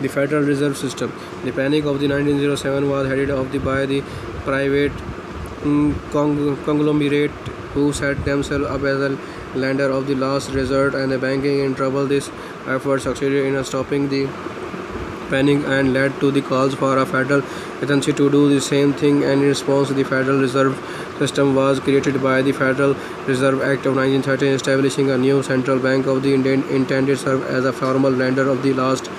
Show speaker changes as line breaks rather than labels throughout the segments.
The Federal Reserve System. The panic of the 1907 was headed off by the private conglomerate who set themselves up as a lender of the last resort and the banking in trouble. This effort succeeded in stopping the panic and led to the calls for a federal agency to do the same thing, and in response the Federal Reserve System was created by the Federal Reserve Act of 1913, establishing a new central bank of the intended to serve as a formal lender of the last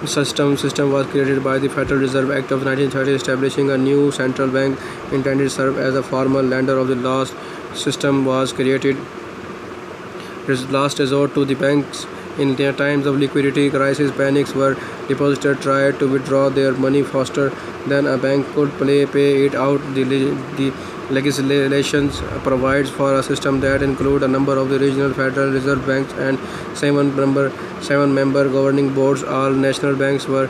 system was created by the Federal Reserve Act of 1930, establishing a new central bank intended to serve as a formal lender of the last system was created. Last resort to the banks in their times of liquidity crisis, panics were depositors tried to withdraw their money faster than a bank could pay it out. The legislation provides for a system that includes a number of the regional Federal Reserve banks and seven-member governing boards. All national banks were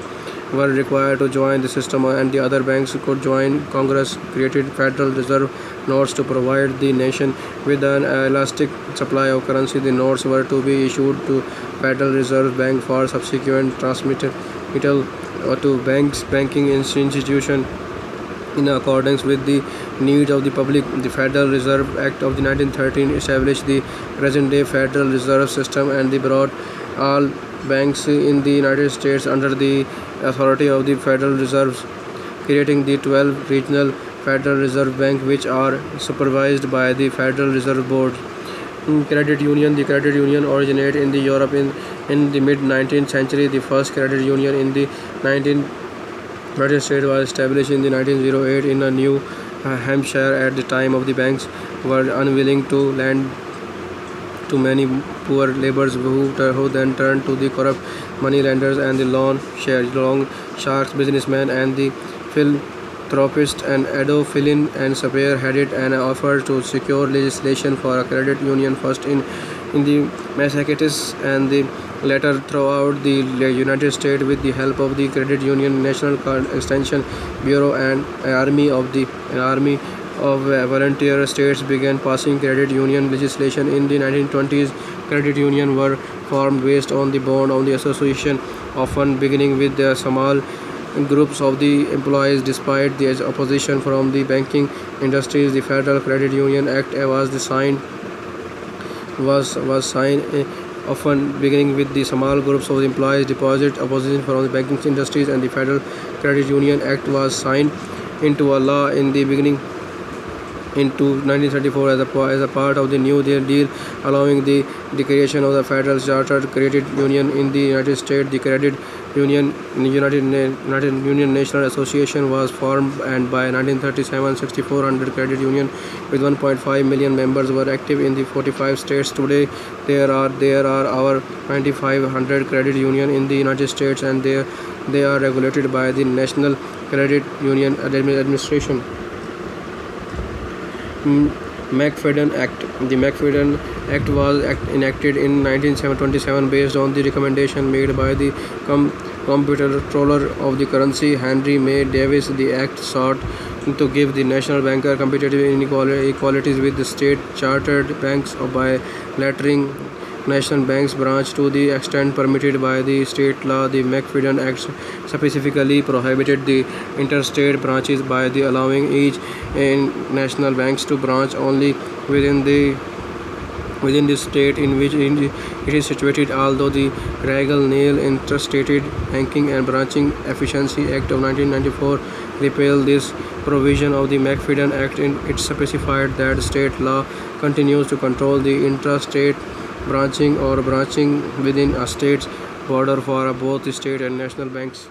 required to join the system, and the other banks could join. Congress created Federal Reserve notes to provide the nation with an elastic supply of currency. The notes were to be issued to Federal Reserve Bank for subsequent transmittal to banking institution in accordance with the needs of the public. The Federal Reserve Act of the 1913 established the present-day Federal Reserve System and brought all banks in the United States under the authority of the Federal Reserve, creating the 12 regional Federal Reserve Bank which are supervised by the Federal Reserve Board. Credit union. The credit union originated in the Europe in the mid-19th century. The first credit union in the United States was established in the 1908 in New Hampshire. At the time of the banks were unwilling to lend to many poor laborers who then turned to the corrupt money lenders and the loan sharks businessmen, and the philanthropist and Adolf Flynn and Spear headed an effort to secure legislation for a credit union, first in the Massachusetts and the later throughout the United States. With the help of the credit union, National Extension Bureau and an army of volunteer states began passing credit union legislation. In the 1920s, credit unions were formed based on the bond of the association, often beginning with the small groups of the employees. Despite the opposition from the banking industries, the Federal Credit Union Act was signed often beginning with the small groups of the employees. Deposit opposition from the banking industries, and the Federal Credit Union Act was signed into a law in the beginning into 1934 as a part of the New Deal, allowing the creation of the Federal Chartered Credit Union in the United States. The Credit Union United Union National Association was formed, and by 1937, 6,400 credit unions with 1.5 million members were active in the 45 states. Today, there are over 9,500 credit unions in the United States, and they are regulated by the National Credit Union Administration. McFadden Act. The McFadden Act was enacted in 1927 based on the recommendation made by the Comptroller of the Currency, Henry May Davis. The act sought to give the national banker competitive equalities with the state chartered banks by lettering national banks branch to the extent permitted by the state law. The McFadden Act specifically prohibited the interstate branches by the allowing each national banks to branch only within the state in which it is situated. Although the regal nihil Interstate Banking and Branching Efficiency Act of 1994 repealed this provision of the McFadden Act, it specified that state law continues to control the intrastate branching or branching within a state's border for both state and national banks.